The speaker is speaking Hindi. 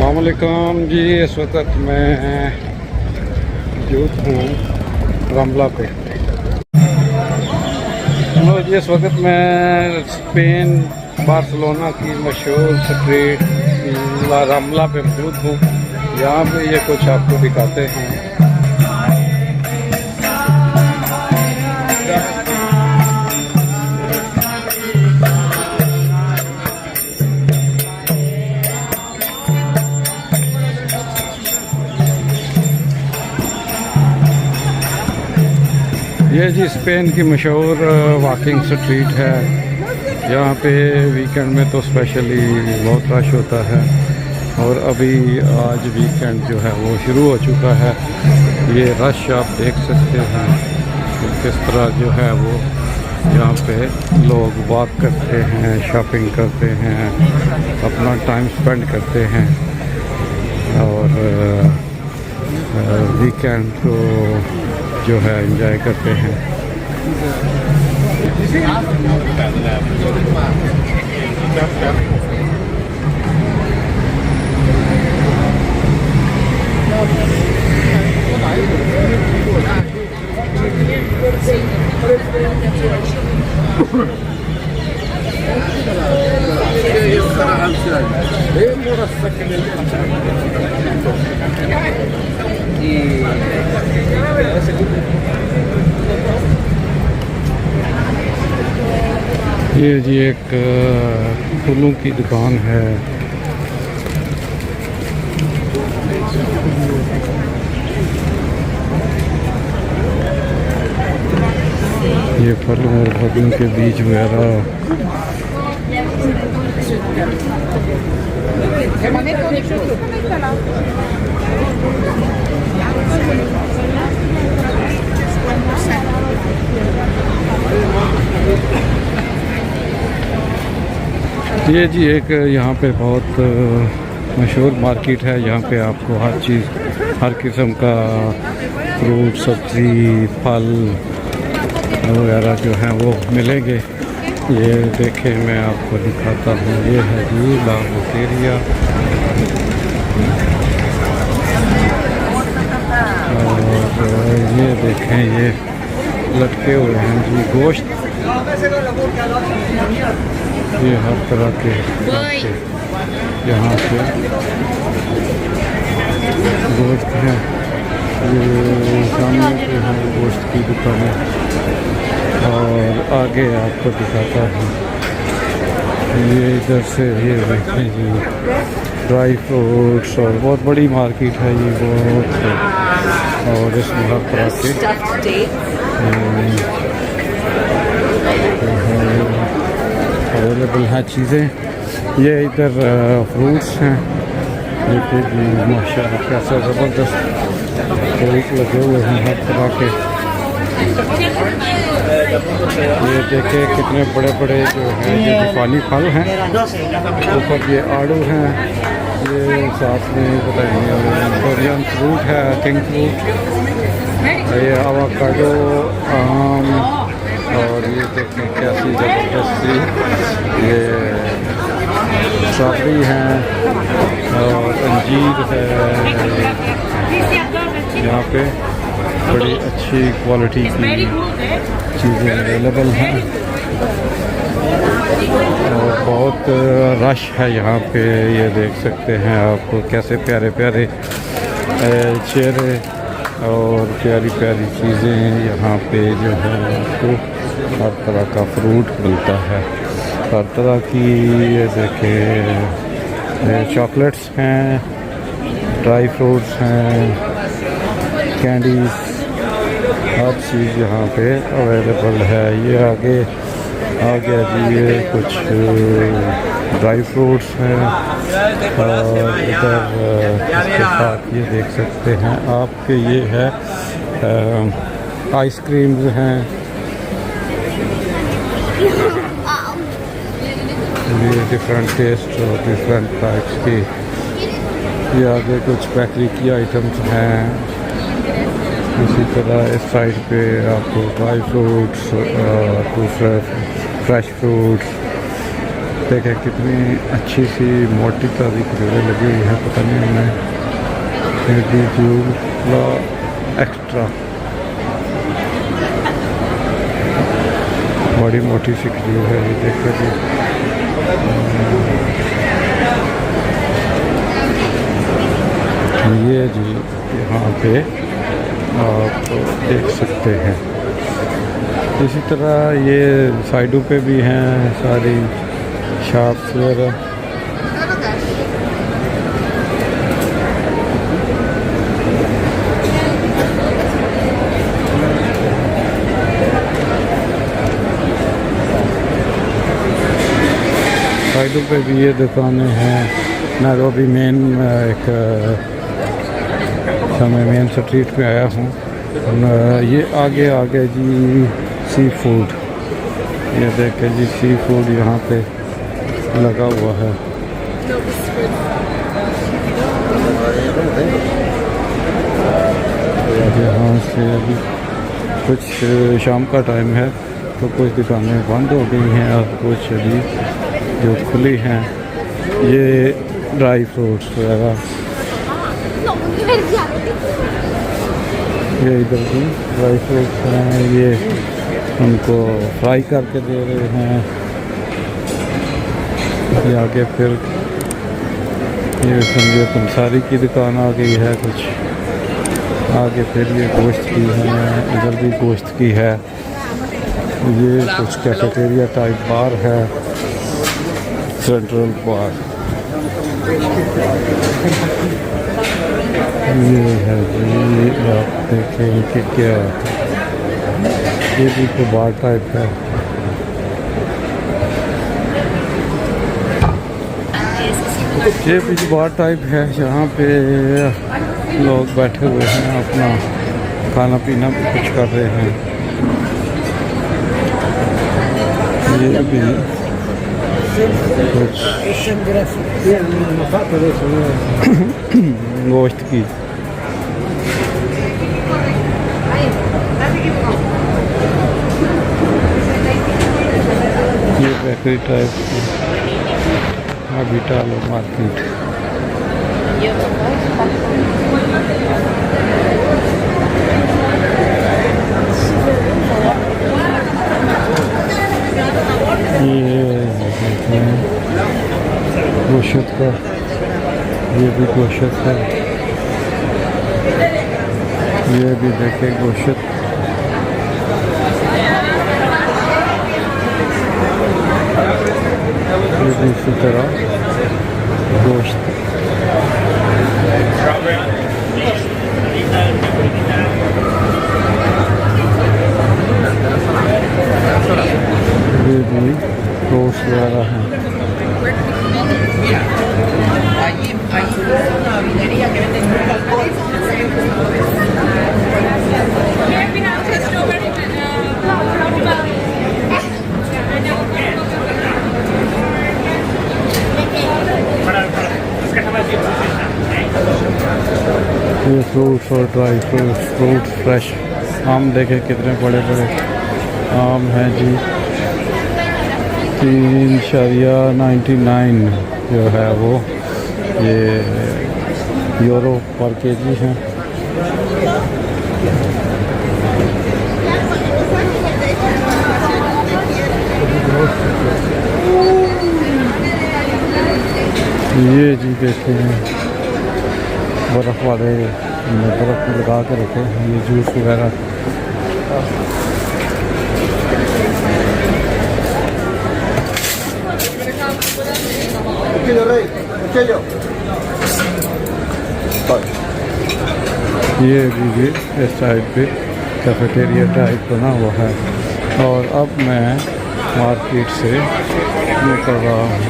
अस्सलामुअलैकुम जी। इस वक्त मैं मौजूद हूँ रमला पे। लो जी, इस वक्त मैं स्पेन बार्सिलोना की मशहूर स्ट्रीट रमला पे मौजूद हूँ। यहाँ पे ये कुछ आपको दिखाते हैं। ये जी स्पेन की मशहूर वॉकिंग स्ट्रीट है। यहाँ पे वीकेंड में तो स्पेशली बहुत रश होता है और अभी आज वीकेंड जो है वो शुरू हो चुका है। ये रश आप देख सकते हैं कि किस तरह जो है वो यहाँ पे लोग वॉक करते हैं, शॉपिंग करते हैं, अपना टाइम स्पेंड करते हैं और वीकेंड को जो है एंजॉय करते हैं। ये जी एक फूलों की दुकान है। ये फलों और फलों के बीज वगैरह ये जी एक यहाँ पे बहुत मशहूर मार्केट है। यहाँ पे आपको हर चीज़, हर किस्म का फ्रूट, सब्ज़ी, फल वगैरह जो हैं वो मिलेंगे। ये देखें, मैं आपको दिखाता हूँ। ये है जी ला बोकेरिया और ये देखें, ये लटके हुए हैं जी गोश्त। ये हर तरह के यहाँ पे गोश्त है। ये सामने पे है गोश्त की दुकानें और आगे आपको दिखाता हूँ। ये इधर से ये देखें जी ड्राई फ्रूट्स और बहुत बड़ी मार्केट है ये बहुत। और इसमें हर तरह के अवेलेबल हैं चीज़ें। ये इधर फ्रूट्स हैं। देखिए जी माशाल्लाह कैसे ज़बरदस्त फ्रूट लगे हुए हैं हर तरह के। ये देखें कितने बड़े बड़े जो हैं ये जापानी फल हैं। ऊपर ये आड़ू हैं, ये साथ में बताइए कोरियन फ्रूट है, किंग फ्रूट, ये एवोकाडो, आम और ये देखें कैसी ज़बरदस्त ये स्ट्रॉबेरी हैं और अंजीर है। यहाँ पे बड़ी अच्छी क्वालिटी की चीज़ें अवेलेबल हैं और बहुत रश है यहाँ पे। ये देख सकते हैं आप कैसे प्यारे प्यारे चेहरे और प्यारी प्यारी चीज़ें यहाँ पे जो है आपको हर तरह का फ्रूट मिलता है, हर तरह की। ये देखें चॉकलेट्स हैं, ड्राई फ्रूट्स हैं, कैंडीज़, हर चीज़ यहाँ पे अवेलेबल है। ये आगे जी ये कुछ ड्राई फ्रूट्स हैं और इधर इसके साथ ये देख सकते हैं आपके ये है आइसक्रीम्स हैं। ये डिफरेंट टेस्ट और डिफरेंट टाइप्स की। ये आगे कुछ बेकरी की आइटम्स हैं। इसी तरह इस साइड पे आपको ड्राई फ्रूट्स, दूसरे फ्रेश फ्रूट्स देखें कितनी अच्छी सी मोटी ताज़ी खजूरें लगी हुई है, पता नहीं हमें एक्स्ट्रा बड़ी मोटी सी खजूर है। ये देखिए जी, ये जी यहाँ पे आप देख सकते हैं। इसी तरह ये साइडों पे भी हैं सारी शॉप्स वगैरह। साइडों पे भी ये दुकानें हैं। नैरोबी मेन एक मैं मेन स्ट्रीट पे आया हूँ। ये आगे आगे जी सी फूड, ये देखें जी सी फूड यहाँ पे लगा हुआ है। यहाँ से अभी कुछ शाम का टाइम है तो कुछ दुकानें बंद हो गई हैं और कुछ अभी जो खुली हैं। ये ड्राई फ्रूट्स वगैरह, ये इधर भी ड्राई फ्रूट्स हैं, ये उनको फ्राई करके दे रहे हैं। ये आगे फिर ये समझे पंसारी की दुकान आ गई है कुछ आगे, फिर ये गोश्त की है, इधर भी गोश्त की है। ये कुछ कैफेटेरिया टाइप बार है, सेंट्रल बार। ये है जी, आप देखें कि क्या ये भी तो बार टाइप है। ये भी बार टाइप है, यहाँ पे लोग बैठे हुए हैं, अपना खाना पीना भी कुछ कर रहे हैं। ये भी कुछ गोश्त की, ये बेकरी टाइप की अबिटालो मार्केट। ये गोश्त का, ये भी गोश्त है, ये भी देखे गोश्त। ये भी इसी तरह गोश्त। ये भी टोस्ट वगैरह हैं। ये फ्रूट्स और ड्राई फ्रूट्स फ्रेश आम देखे कितने बड़े बड़े आम हैं जी। 3.99 जो है वो ये यूरो पर केजी है। ये जी देखें बर्फ़ वाले बर्फ़ में लगा के रखे हैं, ये जूस वगैरह। ये भी इस साइड पे कैफेटेरिया टाइप बना हुआ है। और अब मैं मार्केट से निकल रहा हूँ।